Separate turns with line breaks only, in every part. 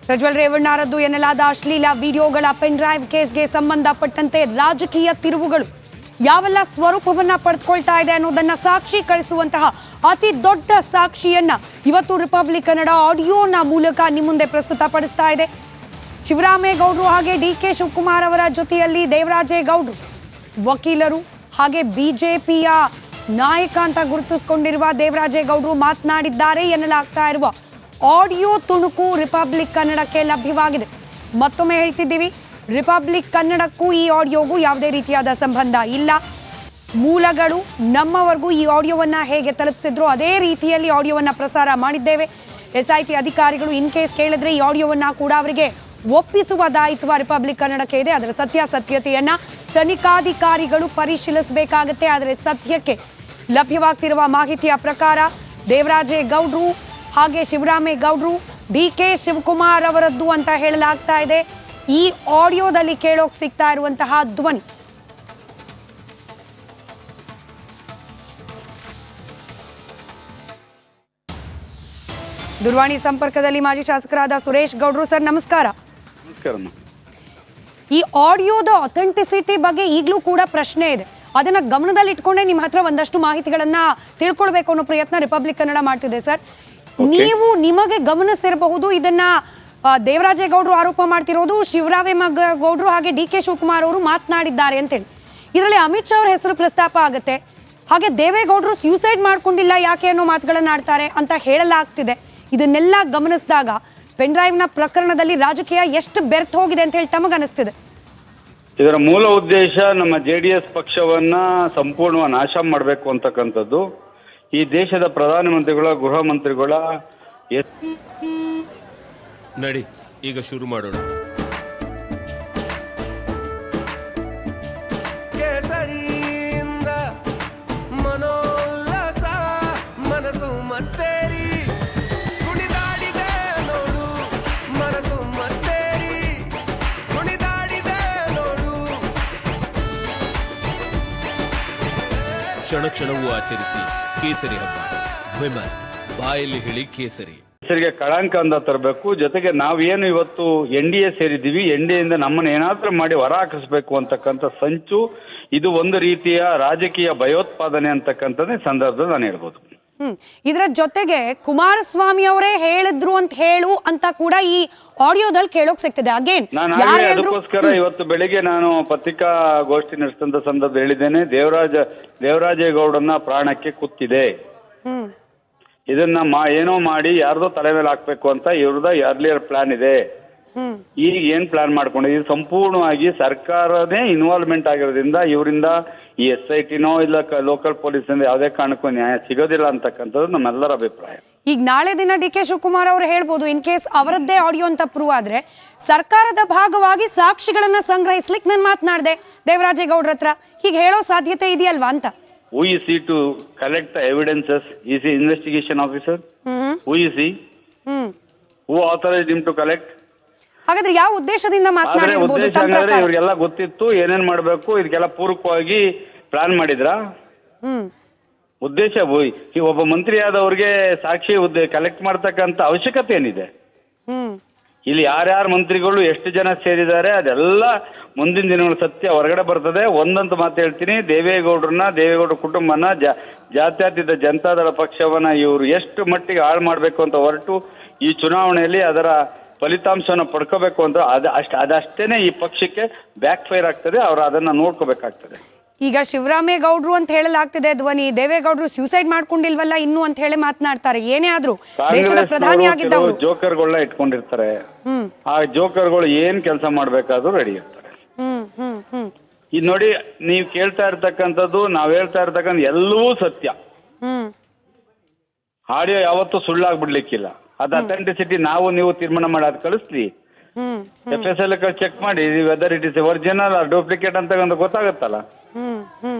ಪ್ರಜ್ವಲ್ ರೇವಣ್ಣರದ್ದು ಎನ್ನಲಾದ ಅಶ್ಲೀಲ ವಿಡಿಯೋಗಳ ಪೆನ್ ಡ್ರೈವ್ ಕೇಸ್ಗೆ ಸಂಬಂಧಪಟ್ಟಂತೆ ರಾಜಕೀಯ ತಿರುವುಗಳು ಯಾವೆಲ್ಲ ಸ್ವರೂಪವನ್ನ ಪಡೆದುಕೊಳ್ತಾ ಇದೆ ಅನ್ನೋದನ್ನ ಸಾಕ್ಷೀಕರಿಸುವಂತಹ ಅತಿ ದೊಡ್ಡ ಸಾಕ್ಷಿಯನ್ನ ಇವತ್ತು ರಿಪಬ್ಲಿಕ್ ಕನ್ನಡ ಆಡಿಯೋನ ಮೂಲಕ ನಿಮ್ಮ ಮುಂದೆ ಪ್ರಸ್ತುತಪಡಿಸ್ತಾ ಇದೆ. ಶಿವರಾಮೇಗೌಡರು ಹಾಗೆ ಡಿ.ಕೆ. ಶಿವಕುಮಾರ್ ಅವರ ಜೊತೆಯಲ್ಲಿ ದೇವರಾಜೇಗೌಡರು ವಕೀಲರು ಹಾಗೆ ಬಿಜೆಪಿಯ ನಾಯಕ ಅಂತ ಗುರುತಿಸಿಕೊಂಡಿರುವ ದೇವರಾಜೇಗೌಡರು ಮಾತನಾಡಿದ್ದಾರೆ ಎನ್ನಲಾಗ್ತಾ ಇರುವ ಆಡಿಯೋ ತುಣುಕು ರಿಪಬ್ಲಿಕ್ ಕನ್ನಡಕ್ಕೆ ಲಭ್ಯವಾಗಿದೆ. ಮತ್ತೊಮ್ಮೆ ಹೇಳ್ತಿದ್ದೀವಿ, ರಿಪಬ್ಲಿಕ್ ಕನ್ನಡಕ್ಕೂ ಈ ಆಡಿಯೋಗೂ ಯಾವುದೇ ರೀತಿಯಾದ ಸಂಬಂಧ ಇಲ್ಲ. ಮೂಲಗಳು ನಮ್ಮವರೆಗೂ ಈ ಆಡಿಯೋವನ್ನ ಹೇಗೆ ತಲುಪಿಸಿದ್ರು ಅದೇ ರೀತಿಯಲ್ಲಿ ಆಡಿಯೋವನ್ನ ಪ್ರಸಾರ ಮಾಡಿದ್ದೇವೆ. SIT ಅಧಿಕಾರಿಗಳು ಇನ್ ಕೇಸ್ ಕೇಳಿದ್ರೆ ಈ ಆಡಿಯೋವನ್ನ ಕೂಡ ಅವರಿಗೆ ಒಪ್ಪಿಸುವ ದಾಯಿತ್ವ ರಿಪಬ್ಲಿಕ್ ಕನ್ನಡಕ್ಕೆ ಇದೆ. ಅದರ ಸತ್ಯಾಸತ್ಯತೆಯನ್ನ ತನಿಖಾಧಿಕಾರಿಗಳು ಪರಿಶೀಲಿಸಬೇಕಾಗುತ್ತೆ. ಆದರೆ ಸದ್ಯಕ್ಕೆ ಲಭ್ಯವಾಗ್ತಿರುವ ಮಾಹಿತಿಯ ಪ್ರಕಾರ ದೇವರಾಜೇಗೌಡರು ಹಾಗೆ ಶಿವರಾಮೇಗೌಡರು ಡಿ.ಕೆ. ಶಿವಕುಮಾರ್ ಅವರದ್ದು ಅಂತ ಹೇಳಲಾಗ್ತಾ ಇದೆ. ಈ ಆಡಿಯೋದಲ್ಲಿ ಕೇಳೋಕ್ ಸಿಗ್ತಾ ಇರುವಂತಹ ಧ್ವನಿ ದೂರವಾಣಿ ಸಂಪರ್ಕದಲ್ಲಿ ಮಾಜಿ ಶಾಸಕರಾದ ಸುರೇಶ್ ಗೌಡ್ರು. ಸರ್ ನಮಸ್ಕಾರ. ಈ ಆಡಿಯೋದ ಅಥೆಂಟಿಸಿಟಿ ಬಗ್ಗೆ ಈಗಲೂ ಕೂಡ ಪ್ರಶ್ನೆ ಇದೆ. ಅದನ್ನ ಗಮನದಲ್ಲಿ ಇಟ್ಕೊಂಡೆ ನಿಮ್ಮ ಹತ್ರ ಒಂದಷ್ಟು ಮಾಹಿತಿಗಳನ್ನ ತಿಳ್ಕೊಳ್ಬೇಕು ಅನ್ನೋ ಪ್ರಯತ್ನ ರಿಪಬ್ಲಿಕ್ ಕನ್ನಡ ಮಾಡ್ತಿದೆ. ಸರ್, ನೀವು ನಿಮಗೆ ಗಮನಿಸಿರಬಹುದು ಇದನ್ನ ದೇವರಾಜೇಗೌಡರು ಆರೋಪ ಮಾಡ್ತಿರೋದು ಶಿವರಾಮೇಗೌಡರು ಹಾಗೆ ಡಿ.ಕೆ. ಶಿವಕುಮಾರ್ ಅವರು ಮಾತನಾಡಿದ್ದಾರೆ ಅಂತೇಳಿ. ಇದರಲ್ಲಿ ಅಮಿತ್ ಶಾ ಅವರ ಹೆಸರು ಪ್ರಸ್ತಾಪ ಆಗುತ್ತೆ. ಹಾಗೆ ದೇವೇಗೌಡರು ಸ್ಯೂಸೈಡ್ ಮಾಡ್ಕೊಂಡಿಲ್ಲ ಯಾಕೆ ಅನ್ನೋ ಮಾತುಗಳನ್ನ ಆಡ್ತಾರೆ ಅಂತ ಹೇಳಲಾಗ್ತಿದೆ. ಇದನ್ನೆಲ್ಲ ಗಮನಿಸಿದಾಗ ಪೆನ್ ಡ್ರೈವ್ನ ಪ್ರಕರಣದಲ್ಲಿ ರಾಜಕೀಯ ಎಷ್ಟು ಬೆರ್ತ್ ಹೋಗಿದೆ ಅಂತ ಹೇಳಿ ತಮಗನಿಸ್ತಿದೆ?
ಇದರ ಮೂಲ ಉದ್ದೇಶ ನಮ್ಮ JDS ಪಕ್ಷವನ್ನ ಸಂಪೂರ್ಣ ನಾಶ ಮಾಡಬೇಕು ಅಂತಕ್ಕಂಥದ್ದು. ಈ ದೇಶದ ಪ್ರಧಾನಮಂತ್ರಿಗಳ ಗೃಹ ಮಂತ್ರಿಗಳ
ನಡಿ ಈಗ ಶುರು ಮಾಡೋಣ. ಕೇಸರಿಯಿಂದ ಮನೋಲ್ಲಾಸ ಮನಸ್ಸು ಮತ್ತೇರಿ ಕುಣಿದಾಡಿದೆ ನೋಡು, ಮನಸ್ಸು ಮತ್ತೇರಿ ಕುಣಿದಾಡಿದೆ ನೋಡು. ಕ್ಷಣ ಕ್ಷಣವೂ ಆಚರಿಸಿ ಕೇಸರಿ ಹಬ್ಬ. ವಿಮಲ್ ಬಾಯಲ್ಲಿ ಹೇಳಿ ಕೇಸರಿ.
ಹೆಸರಿಗೆ ಕಳಂಕ ಅಂತ ತರಬೇಕು. ಜೊತೆಗೆ ನಾವೇನು ಇವತ್ತು NDA ಸೇರಿದ್ದೀವಿ, NDAಯಿಂದ ನಮ್ಮನ್ನು ಏನಾದ್ರೂ ಮಾಡಿ ಹೊರ ಹಾಕಿಸ್ಬೇಕು ಅಂತಕ್ಕಂಥ ಸಂಚು, ಇದು ಒಂದು ರೀತಿಯ ರಾಜಕೀಯ ಭಯೋತ್ಪಾದನೆ ಅಂತಕ್ಕಂಥದ್ದೇ ಸಂದರ್ಭದಲ್ಲಿ ನಾನು ಹೇಳ್ಬೋದು.
ಇದರ ಜೊತೆಗೆ ಕುಮಾರಸ್ವಾಮಿ ಅವರೇ ಹೇಳಿದ್ರು ಅಂತ ಕೂಡ ಈ ಆಡಿಯೋದಲ್ಲಿ ಕೇಳೋಕ್ ಸಿಗ್ತದೆ. ಅಗೇನ್
ಅದಕ್ಕೋಸ್ಕರ ಇವತ್ತು ಬೆಳಿಗ್ಗೆ ನಾನು ಪತ್ರಿಕಾಗೋಷ್ಠಿ ನಡೆಸಿದಂತ ಸಂದರ್ಭ ಹೇಳಿದ್ದೇನೆ, ದೇವರಾಜೇಗೌಡನ ಪ್ರಾಣಕ್ಕೆ ಕುತ್ತಿದೆ. ಇದನ್ನ ಏನೋ ಮಾಡಿ ಯಾರ್ದೋ ತಲೆ ಮೇಲೆ ಹಾಕ್ಬೇಕು ಅಂತ ಇವ್ರದ ಅರ್ಲಿಯರ್ ಪ್ಲಾನ್ ಇದೆ. ಈಗ ಏನ್ ಪ್ಲಾನ್ ಮಾಡ್ಕೊಂಡಿದೆ, ಇದು ಸಂಪೂರ್ಣವಾಗಿ ಸರ್ಕಾರನೇ ಇನ್ವಾಲ್ವ್ಮೆಂಟ್ ಆಗಿರೋದ್ರಿಂದ ಇವರಿಂದ ಈ SITನೋ ಇಲ್ಲ ಲೋಕಲ್ ಪೊಲೀಸ್ ಯಾವುದೇ ಕಾರಣಕ್ಕೂ ನ್ಯಾಯ ಸಿಗೋದಿಲ್ಲ ಅಂತಕ್ಕಂಥದ್ದು ನಮ್ಮೆಲ್ಲರ ಅಭಿಪ್ರಾಯ.
ಈಗ ನಾಳೆ ದಿನ ಡಿ.ಕೆ. ಶಿವಕುಮಾರ್ ಅವರು ಹೇಳ್ಬೋದು, ಇನ್ ಕೇಸ್ ಅವರದ್ದೇ ಆಡಿಯೋ ಅಂತ ಪ್ರೂವ್ ಆದ್ರೆ ಸರ್ಕಾರದ ಭಾಗವಾಗಿ ಸಾಕ್ಷಿಗಳನ್ನ ಸಂಗ್ರಹಿಸ್ಲಿಕ್ಕೆ ನಾನು ಮಾತನಾಡಿದೆ ದೇವರಾಜೇಗೌಡರ ಹತ್ರ, ಹೀಗೆ ಹೇಳೋ ಸಾಧ್ಯತೆ ಇದೆಯಲ್ವಾ ಅಂತ.
Who is he to collect the evidences? Is he investigation officer? Who is he? Who authorized him to collect?
ಹಾಗಾದ್ರೆ ಯಾವ ಉದ್ದೇಶದಿಂದ ಮಾತನಾಡಿರಬಹುದು?
ಉದ್ದೇಶ ಅಂದ್ರೆ ಇವರಿಗೆಲ್ಲ ಗೊತ್ತಿತ್ತು ಏನೇನ್ ಮಾಡ್ಬೇಕು, ಇದಕ್ಕೆಲ್ಲ ಪೂರಕವಾಗಿ ಪ್ಲಾನ್ ಮಾಡಿದ್ರ ಉದ್ದೇಶ. ಒಬ್ಬ ಮಂತ್ರಿ ಆದವ್ರಿಗೆ ಸಾಕ್ಷಿ ಕಲೆಕ್ಟ್ ಮಾಡ್ತಕ್ಕಂತ ಅವಶ್ಯಕತೆ ಏನಿದೆ? ಇಲ್ಲಿ ಯಾರ್ಯಾರ ಮಂತ್ರಿಗಳು ಎಷ್ಟು ಜನ ಸೇರಿದ್ದಾರೆ ಅದೆಲ್ಲ ಮುಂದಿನ ದಿನಗಳ ಸತ್ಯ ಹೊರಗಡೆ ಬರ್ತದೆ. ಒಂದಂತ ಮಾತು ಹೇಳ್ತೀನಿ, ದೇವೇಗೌಡರ ಕುಟುಂಬನ ಜಾತ್ಯತೀತ ಜನತಾದಳ ಪಕ್ಷವನ್ನ ಇವರು ಎಷ್ಟು ಮಟ್ಟಿಗೆ ಹಾಳು ಮಾಡಬೇಕು ಅಂತ ಹೊರಟು ಈ ಚುನಾವಣೆಯಲ್ಲಿ ಅದರ ಫಲಿತಾಂಶವನ್ನು ಪಡ್ಕೋಬೇಕು ಅಂತ ಅದಷ್ಟೇನೆ ಈ ಪಕ್ಷಕ್ಕೆ ಬ್ಯಾಕ್ ಫೈರ್ ಆಗ್ತದೆ. ಅವರು ಅದನ್ನ ನೋಡ್ಕೋಬೇಕಾಗ್ತದೆ.
ಈಗ ಶಿವರಾಮೇಗೌಡರು ಅಂತ ಹೇಳಲಾಗ್ತಿದೆ ಧ್ವನಿ, ದೇವೇಗೌಡರು ಸ್ಯೂಸೈಡ್ ಮಾಡ್ಕೊಂಡಿಲ್ವಲ್ಲ ಇನ್ನು ಅಂತ ಹೇಳಿ ಮಾತನಾಡ್ತಾರೆ. ಏನೇ ಆದ್ರೂ ದೇಶದ ಪ್ರಧಾನಿ ಆಗಿದ್ದವರು
ಜೋಕರ್ಗಳನ್ನ ಇಟ್ಕೊಂಡಿರ್ತಾರೆ. ಆ ಜೋಕರ್ಗಳು ಏನ್ ಕೆಲಸ ಮಾಡ್ಬೇಕಾದ್ರೂ ರೆಡಿ ಇರ್ತಾರೆ. ಇದು ನೋಡಿ, ನೀವು ಕೇಳ್ತಾ ಇರ್ತಕ್ಕಂಥದ್ದು, ನಾವ್ ಹೇಳ್ತಾ ಇರ್ತಕ್ಕಂಥ ಎಲ್ಲವೂ ಸತ್ಯ. ಆಡಿಯೋ ಯಾವತ್ತೂ ಸುಳ್ಳಾಗ್ಬಿಡ್ಲಿಕ್ಕಿಲ್ಲ. ಅದು ಅಥೆಂಟಿಸಿಟಿ ನಾವು ನೀವು ತೀರ್ಮಾನ ಮಾಡಿ ಅದು ಕಳಿಸ್ಲಿ. FSL ಚೆಕ್ ಮಾಡಿ whether it is original or duplicate ಅಂತ ಗೊತ್ತಾಗುತ್ತಲ್ಲ.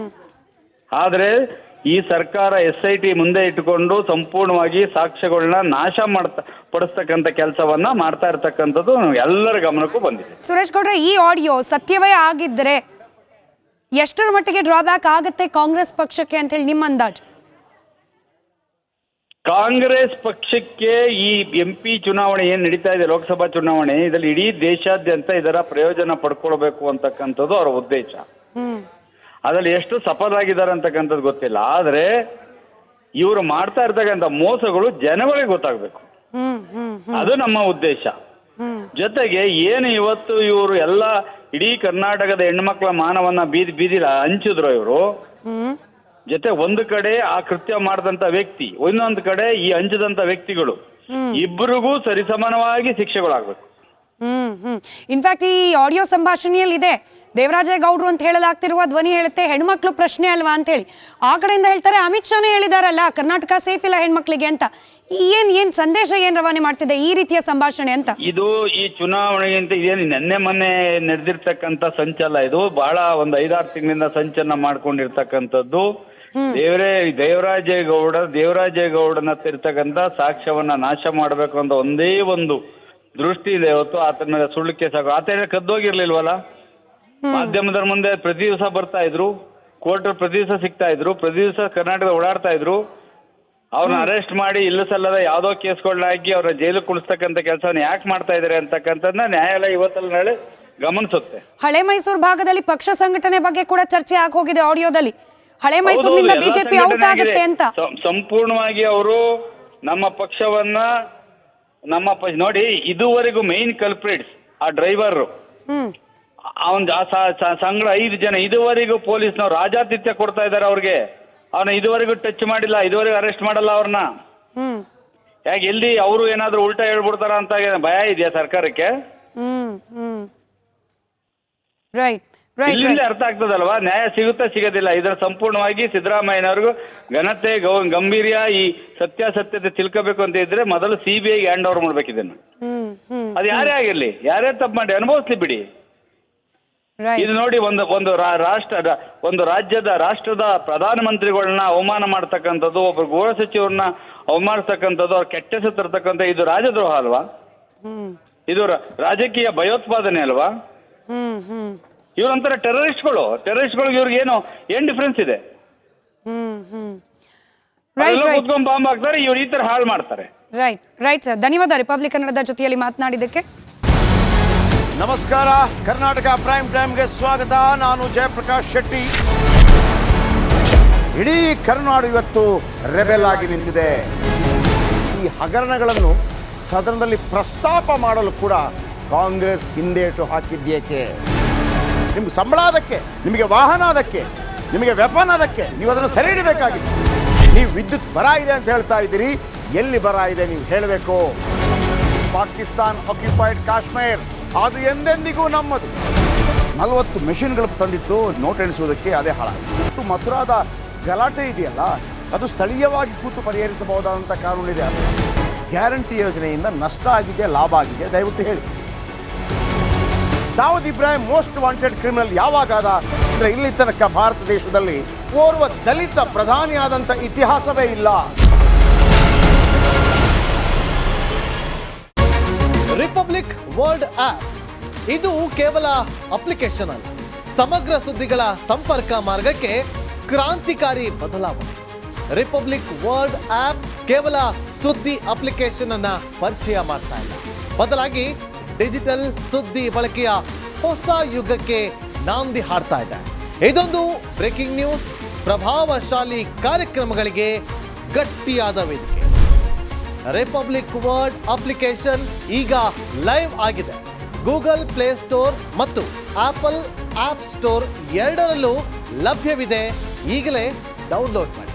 ಆದ್ರೆ ಈ ಸರ್ಕಾರ SIT ಮುಂದೆ ಇಟ್ಟುಕೊಂಡು ಸಂಪೂರ್ಣವಾಗಿ ಸಾಕ್ಷ್ಯಗಳನ್ನ ನಾಶ ಪಡಿಸ್ತಕ್ಕಂಥ ಕೆಲಸವನ್ನ ಮಾಡ್ತಾ ಇರ್ತಕ್ಕಂಥದ್ದು ಎಲ್ಲರ ಗಮನಕ್ಕೂ ಬಂದಿದೆ.
ಸುರೇಶ್ ಗೌಡ್ರೆ, ಈ ಆಡಿಯೋ ಸತ್ಯವೇ ಆಗಿದ್ರೆ ಎಷ್ಟರ ಮಟ್ಟಿಗೆ ಡ್ರಾಬ್ಯಾಕ್ ಆಗುತ್ತೆ ಕಾಂಗ್ರೆಸ್ ಪಕ್ಷಕ್ಕೆ ಅಂತ ಹೇಳಿ ನಿಮ್ಮ ಅಂದಾಜು?
ಕಾಂಗ್ರೆಸ್ ಪಕ್ಷಕ್ಕೆ ಈ MP ಚುನಾವಣೆ ಏನು ನಡೀತಾ ಇದೆ, ಲೋಕಸಭಾ ಚುನಾವಣೆ, ಇದರಲ್ಲಿ ಇಡೀ ದೇಶಾದ್ಯಂತ ಇದರ ಪ್ರಯೋಜನ ಪಡ್ಕೊಳ್ಬೇಕು ಅಂತಕ್ಕಂಥದ್ದು ಅವರ ಉದ್ದೇಶ. ಅದರಲ್ಲಿ ಎಷ್ಟು ಸಫಲರಾಗಿದ್ದಾರೆ ಅಂತಕ್ಕಂಥದ್ದು ಗೊತ್ತಿಲ್ಲ. ಆದರೆ ಇವರು ಮಾಡ್ತಾ ಇರ್ತಕ್ಕಂಥ ಮೋಸಗಳು ಜನಗಳಿಗೆ ಗೊತ್ತಾಗಬೇಕು, ಅದು ನಮ್ಮ ಉದ್ದೇಶ. ಜೊತೆಗೆ ಏನು ಇವತ್ತು ಇವರು ಎಲ್ಲ ಇಡೀ ಕರ್ನಾಟಕದ ಹೆಣ್ಮಕ್ಳ ಮಾನವನ್ನ ಬೀದಿಲ ಹಂಚಿದ್ರು ಇವರು. ಜೊತೆ ಒಂದು ಕಡೆ ಆ ಕೃತ್ಯ ಮಾಡಿದಂತ ವ್ಯಕ್ತಿ, ಇನ್ನೊಂದು ಕಡೆ ಈ ಹಂಚದಂತ ವ್ಯಕ್ತಿಗಳು, ಇಬ್ಬರಿಗೂ ಸರಿಸಮಾನವಾಗಿ ಶಿಕ್ಷೆಗಳಾಗಬೇಕು.
ಇನ್ಫ್ಯಾಕ್ಟ್ ಈ ಆಡಿಯೋ ಸಂಭಾಷಣೆಯಲ್ಲಿ ಇದೆ, ದೇವರಾಜೇಗೌಡರು ಅಂತ ಹೇಳಲಾಗ್ತಿರುವ ಧ್ವನಿ ಹೇಳುತ್ತೆ ಹೆಣ್ಮಕ್ಳು ಪ್ರಶ್ನೆ ಅಲ್ವಾ ಅಂತ ಹೇಳಿ. ಆ ಕಡೆಯಿಂದ ಹೇಳ್ತಾರೆ ಅಮಿತ್ ಶಾನೇ ಹೇಳಿದಾರಲ್ಲ ಕರ್ನಾಟಕ ಸೇಫ್ ಇಲ್ಲ ಹೆಣ್ಮಕ್ಳಿಗೆ ಅಂತ. ಏನ್ ಸಂದೇಶ ಏನ್ ರವಾನೆ ಮಾಡ್ತಿದೆ ಈ ರೀತಿಯ ಸಂಭಾಷಣೆ ಅಂತ?
ಇದು ಈ ಚುನಾವಣೆಗಿಂತ ಇದೇನು ನೆನ್ನೆ ಮೊನ್ನೆ ನಡೆದಿರ್ತಕ್ಕಂಥ ಸಂಚಲ, ಇದು ಬಹಳ ಒಂದು 5-6 ತಿಂಗಳಿಂದ ಸಂಚಲನ ಮಾಡ್ಕೊಂಡಿರ್ತಕ್ಕಂಥದ್ದು. ದೇವರಾಜೇಗೌಡನ ಇರ್ತಕ್ಕಂಥ ಸಾಕ್ಷ್ಯವನ್ನ ನಾಶ ಮಾಡಬೇಕು ಅಂತ ಒಂದೇ ಒಂದು ದೃಷ್ಟಿ ಇದೆ ಹೊತ್ತು ಆತನ ಮೇಲೆ ಸುಳ್ಳು ಕೇಸ್ ಹಾಕೋ. ಆತ ಕದ್ದೋಗಿರ್ಲಿಲ್ವಲ್ಲ, ಮಾಧ್ಯಮದ ಮುಂದೆ ಪ್ರತಿ ದಿವಸ ಬರ್ತಾ ಇದ್ರು, ಕೋರ್ಟ್ ಪ್ರತಿ ದಿವಸ ಸಿಗ್ತಾ ಇದ್ರು, ಪ್ರತಿ ದಿವಸ ಕರ್ನಾಟಕ ಓಡಾಡ್ತಾ ಇದ್ರು. ಅವ್ರನ್ನ ಅರೆಸ್ಟ್ ಮಾಡಿ ಇಲ್ಲ ಸಲ್ಲದ ಯಾವುದೋ ಕೇಸ್ಗಳನ್ನ ಹಾಕಿ ಅವ್ರ ಜೈಲು ಕುಳಿಸ್ತಕ್ಕಂಥ ಕೆಲಸವನ್ನ ಯಾಕೆ ಮಾಡ್ತಾ ಇದಾರೆ ಅಂತಕ್ಕಂಥದ್ದನ್ನ ನ್ಯಾಯಾಲಯ ಇವತ್ತಲ್ಲ ನಾಳೆ ಗಮನಿಸುತ್ತೆ.
ಹಳೆ ಮೈಸೂರು ಭಾಗದಲ್ಲಿ ಪಕ್ಷ ಸಂಘಟನೆ ಬಗ್ಗೆ ಕೂಡ ಚರ್ಚೆ ಆಗೋಗಿದೆ ಆಡಿಯೋದಲ್ಲಿ. ಹಳೆ ಮೈಸೂರಿನಿಂದ ಬಿಜೆಪಿ ಔಟ್ ಆಗುತ್ತೆ ಅಂತ
ಸಂಪೂರ್ಣವಾಗಿ ಅವರು ನಮ್ಮ ಪಕ್ಷವನ್ನ ನೋಡಿ, ಇದುವರೆಗೂ ಮೈನ್ ಕಲ್ಪ್ರಿಟ್ಸ್ ಆ ಡ್ರೈವರ್, ಅವನ್ ಸಂಘ 5 ಜನ ಇದುವರೆಗೂ ಪೊಲೀಸ್ನವ್ರು ರಾಜಾತಿಥ್ಯ ಕೊಡ್ತಾ ಇದ್ದಾರೆ ಅವ್ರಿಗೆ. ಅವನ ಇದುವರೆಗೂ ಟಚ್ ಮಾಡಿಲ್ಲ, ಇದುವರೆಗೂ ಅರೆಸ್ಟ್ ಮಾಡಲ್ಲ ಅವ್ರನ್ನ. ಯಾಕೆ ಎಲ್ಲಿ ಅವರು ಏನಾದ್ರು ಉಲ್ಟಾ ಹೇಳ್ಬಿಡ್ತಾರ ಅಂತ ಭಯ ಇದೆಯಾ ಸರ್ಕಾರಕ್ಕೆ? ಇಲ್ಲಿಂದ ಅರ್ಥ ಆಗ್ತದಲ್ವಾ, ನ್ಯಾಯ ಸಿಗುತ್ತಾ ಸಿಗೋದಿಲ್ಲ. ಇದರ ಸಂಪೂರ್ಣವಾಗಿ ಸಿದ್ದರಾಮಯ್ಯನವ್ರಿಗೂ ಘನತೆ ಗಂಭೀರ್ಯ ಈ ಸತ್ಯಾಸತ್ಯತೆ ತಿಳ್ಕೋಬೇಕು ಅಂತ ಇದ್ರೆ ಮೊದಲು CBI ಹ್ಯಾಂಡ್ ಓವರ್ ಮಾಡ್ಬೇಕು ಇದನ್ನು. ಅದು ಯಾರೇ ಆಗಿರ್ಲಿ, ಯಾರೇ ತಪ್ಪು ಮಾಡಿ ಅನುಭವಿಸ್ಲಿ ಬಿಡಿ. ಇದು ನೋಡಿ, ಒಂದು ರಾಷ್ಟ್ರದ ಪ್ರಧಾನಮಂತ್ರಿಗಳನ್ನ ಅವಮಾನ ಮಾಡ್ತಕ್ಕಂಥದ್ದು, ಒಬ್ಬರು ಗೃಹ ಸಚಿವರನ್ನ ಅವಮಾನಿಸ್ತಕ್ಕಂಥದ್ದು, ಅವ್ರ ಕೆಟ್ಟ ಹೆಸರು ತರ್ತಕ್ಕಂಥ ಇದು ರಾಜದ್ರೋಹ ಅಲ್ವಾ? ಇದು ರಾಜಕೀಯ ಭಯೋತ್ಪಾದನೆ ಅಲ್ವಾ? ಇವ್ರಂತರ ಟೆರರಿಸ್ಟ್ಗಳು ಇವ್ರಿಗೆ ಏನ್ ಡಿಫ್ರೆನ್ಸ್ ಇದೆ? ಕೂತ್ಕೊಂಡು ಬಾಂಬ್ ಹಾಕ್ತಾರೆ, ಇವ್ರು ಈ ತರ ಹಾಳು ಮಾಡ್ತಾರೆ.
ರೈಟ್ ಸರ್, ಧನ್ಯವಾದ ರಿಪಬ್ಲಿಕ್ ಕನ್ನಡದ ಜೊತೆಯಲ್ಲಿ ಮಾತನಾಡಿದ್ದಕ್ಕೆ.
ನಮಸ್ಕಾರ, ಕರ್ನಾಟಕ ಪ್ರೈಮ್ ಟೈಮ್ಗೆ ಸ್ವಾಗತ. ನಾನು ಜಯಪ್ರಕಾಶ್ ಶೆಟ್ಟಿ. ಇಡೀ ಕರ್ನಾಡು ಇವತ್ತು ರೆಬೆಲ್ ಆಗಿ ನಿಂತಿದೆ. ಈ ಹಗರಣಗಳನ್ನು ಸದನದಲ್ಲಿ ಪ್ರಸ್ತಾಪ ಮಾಡಲು ಕೂಡ ಕಾಂಗ್ರೆಸ್ ಹಿಂದೇಟು ಹಾಕಿದ್ದೇಕೆ? ನಿಮ್ಗೆ ಸಂಬಳ ಅದಕ್ಕೆ, ನಿಮಗೆ ವಾಹನ ಅದಕ್ಕೆ, ನಿಮಗೆ ವೆಪನ್ ಅದಕ್ಕೆ, ನೀವು ಅದನ್ನು ಸೆರೆ ಹಿಡಿಬೇಕಾಗಿತ್ತು. ನೀವು ವಿದ್ಯುತ್ ಬರ ಇದೆ ಅಂತ ಹೇಳ್ತಾ ಇದ್ದೀರಿ, ಎಲ್ಲಿ ಬರ ಇದೆ ನೀವು ಹೇಳಬೇಕು. ಪಾಕಿಸ್ತಾನ್ ಆಕ್ಯುಪೈಡ್ ಕಾಶ್ಮೀರ್ ಅದು ಎಂದೆಂದಿಗೂ ನಮ್ಮದು. 40 ಮೆಷಿನ್ಗಳು ತಂದಿತ್ತು ನೋಟ್ ಎಣಿಸುವುದಕ್ಕೆ, ಅದೇ ಹಾಳಾಯಿತು. ಮಥುರಾದ ಗಲಾಟೆ ಇದೆಯಲ್ಲ, ಅದು ಸ್ಥಳೀಯವಾಗಿ ಕೂತು ಪರಿಹರಿಸಬಹುದಾದಂಥ ಕಾನೂನಿದೆ. ಗ್ಯಾರಂಟಿ ಯೋಜನೆಯಿಂದ ನಷ್ಟ ಆಗಿದೆ, ಲಾಭ ಆಗಿದೆ, ದಯವಿಟ್ಟು ಹೇಳಿ. Dawood Ibrahim most wanted criminal ಯಾವಾಗಾದ ಅಂದರೆ ಇಲ್ಲಿ ತನಕ ಭಾರತ ದೇಶದಲ್ಲಿ ಓರ್ವ ದಲಿತ ಪ್ರಧಾನಿಯಾದಂಥ ಇತಿಹಾಸವೇ ಇಲ್ಲ.
ರಿಪಬ್ಲಿಕ್ ವರ್ಲ್ಡ್ ಆಪ್ ಇದು ಕೇವಲ ಅಪ್ಲಿಕೇಶನ್ ಅಲ್ಲ, ಸಮಗ್ರ ಸುದ್ದಿಗಳ ಸಂಪರ್ಕ ಮಾರ್ಗಕ್ಕೆ ಕ್ರಾಂತಿಕಾರಿ ಬದಲಾವಣೆ. ರಿಪಬ್ಲಿಕ್ ವರ್ಲ್ಡ್ ಆಪ್ ಕೇವಲ ಸುದ್ದಿ ಅಪ್ಲಿಕೇಶನ್ ಅನ್ನ ಪರಿಚಯ ಮಾಡ್ತಾ ಇಲ್ಲ, ಬದಲಾಗಿ ಡಿಜಿಟಲ್ ಸುದ್ದಿ ಬಳಕೆಯ ಹೊಸ ಯುಗಕ್ಕೆ ನಾಂದಿ ಹಾಡ್ತಾ ಇದೆ. ಇದೊಂದು ಬ್ರೇಕಿಂಗ್ ನ್ಯೂಸ್, ಪ್ರಭಾವಶಾಲಿ ಕಾರ್ಯಕ್ರಮಗಳಿಗೆ ಗಟ್ಟಿಯಾದ ವೇದಿಕೆ. ರಿಪಬ್ಲಿಕ್ ವರ್ಲ್ಡ್ ಅಪ್ಲಿಕೇಶನ್ ಈಗ ಲೈವ್ ಆಗಿದೆ. ಗೂಗಲ್ ಪ್ಲೇ ಸ್ಟೋರ್ ಮತ್ತು ಆಪಲ್ ಆಪ್ ಸ್ಟೋರ್ ಎರಡರಲ್ಲೂ ಲಭ್ಯವಿದೆ. ಈಗಲೇ ಡೌನ್ಲೋಡ್ ಮಾಡಿ.